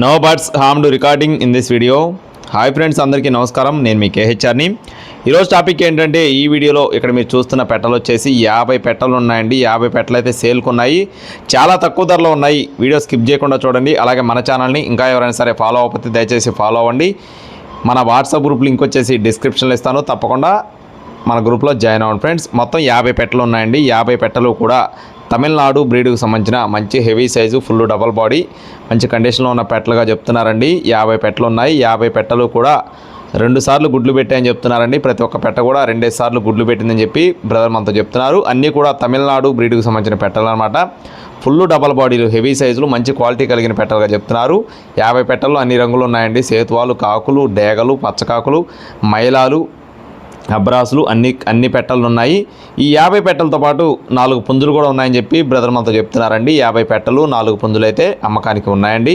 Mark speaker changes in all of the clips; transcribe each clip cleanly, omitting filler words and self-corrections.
Speaker 1: No birds harmed recording in this video. Hi friends, అందరికీ నమస్కారం. నేను మీ కేహెచ్ఆర్ని. ఈరోజు టాపిక్ ఏంటంటే, ఈ వీడియోలో ఇక్కడ మీరు చూస్తున్న పెట్టలు వచ్చేసి 50 పెట్టలు ఉన్నాయండి. 50 పెట్టలు అయితే సేల్కి ఉన్నాయి. చాలా తక్కువ ధరలో ఉన్నాయి. వీడియో స్కిప్ చేయకుండా చూడండి. అలాగే మన ఛానల్ని ఇంకా ఎవరైనా సరే ఫాలో అవ్వకపోతే దయచేసి ఫాలో అవ్వండి. మన వాట్సాప్ గ్రూప్ లింక్ వచ్చేసి డిస్క్రిప్షన్లో ఇస్తాను, తప్పకుండా మన గ్రూప్లో జాయిన్ అవ్వండి ఫ్రెండ్స్. మొత్తం 50 పెట్టలు ఉన్నాయండి. 50 పెట్టలు కూడా తమిళనాడు బ్రీడ్కి సంబంధించిన మంచి heavy size, full double body, మంచి కండిషన్లో ఉన్న పెట్టలుగా చెప్తున్నారండి. 50 పెట్టలు ఉన్నాయి. 50 పెట్టలు కూడా 2 సార్లు గుడ్లు పెట్టాయని చెప్తున్నారండి. ప్రతి ఒక్క పెట్ట కూడా 2 సార్లు గుడ్లు పెట్టిందని చెప్పి బ్రదర్ మనతో చెప్తున్నారు. అన్నీ కూడా తమిళనాడు బ్రీడ్కి సంబంధించిన పెట్టలు అనమాట. ఫుల్ డబల్ బాడీలు, హెవీ సైజులు, మంచి క్వాలిటీ కలిగిన పెట్టలుగా చెప్తున్నారు. 50 పెట్టలు అన్ని రంగులు ఉన్నాయండి. సేతువాలు, కాకులు, డేగలు, పచ్చకాకులు, మైలాలు, అబ్రాసులు అన్ని పెట్టలు ఉన్నాయి. ఈ 50 పెట్టలతో పాటు 4 పుంజులు కూడా ఉన్నాయని చెప్పి బ్రదర్ మనతో చెప్తున్నారండి. 50 పెట్టలు, 4 పుంజులు అయితే అమ్మకానికి ఉన్నాయండి.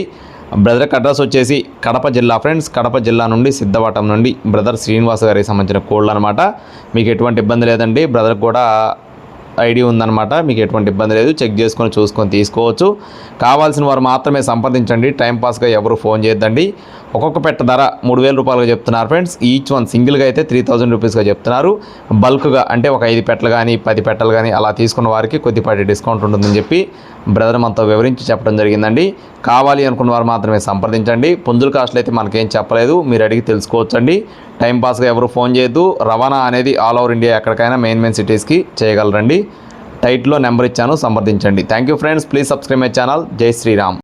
Speaker 1: బ్రదర్ అడ్రస్ వచ్చేసి కడప జిల్లా ఫ్రెండ్స్. కడప జిల్లా నుండి సిద్ధవటం నుండి బ్రదర్ శ్రీనివాస్ గారికి సంబంధించిన కోళ్ళు అనమాట. మీకు ఎటువంటి ఇబ్బంది లేదండి. బ్రదర్ కూడా ఐడి ఉందన్నమాట. మీకు ఎటువంటి ఇబ్బంది లేదు. చెక్ చేసుకొని చూసుకొని తీసుకోవచ్చు. కావాల్సిన వారు మాత్రమే సంప్రదించండి. టైంపాస్గా ఎవరు ఫోన్ చేయొద్దండి. ఒక్కొక్క పెట్ట ధర 3,000 రూపాయలుగా చెప్తున్నారు ఫ్రెండ్స్. ఈచ్ వన్ సింగిల్గా అయితే 3,000 రూపీస్గా చెప్తున్నారు. బల్క్గా అంటే ఒక 5 పెట్టలు కానీ 10 పెట్టలు కానీ అలా తీసుకున్న వారికి కొద్దిపాటి డిస్కౌంట్ ఉంటుందని చెప్పి బ్రదర్ మనతో వివరించి చెప్పడం జరిగిందండి. కావాలి అనుకున్న వారు మాత్రమే సంప్రదించండి. పుంజుల కాస్ట్లు అయితే మనకేం చెప్పలేదు, మీరు అడిగి తెలుసుకోవచ్చండి. టైంపాస్గా ఎవరు ఫోన్ చేయొద్దు. రవాణా అనేది ఆల్ ఓవర్ ఇండియా ఎక్కడికైనా మెయిన్ సిటీస్కి చేయగలరండి. టైట్లో నెంబర్ ఇచ్చాను, సంప్రదించండి. Thank you friends. Please subscribe my channel. జై శ్రీరామ్.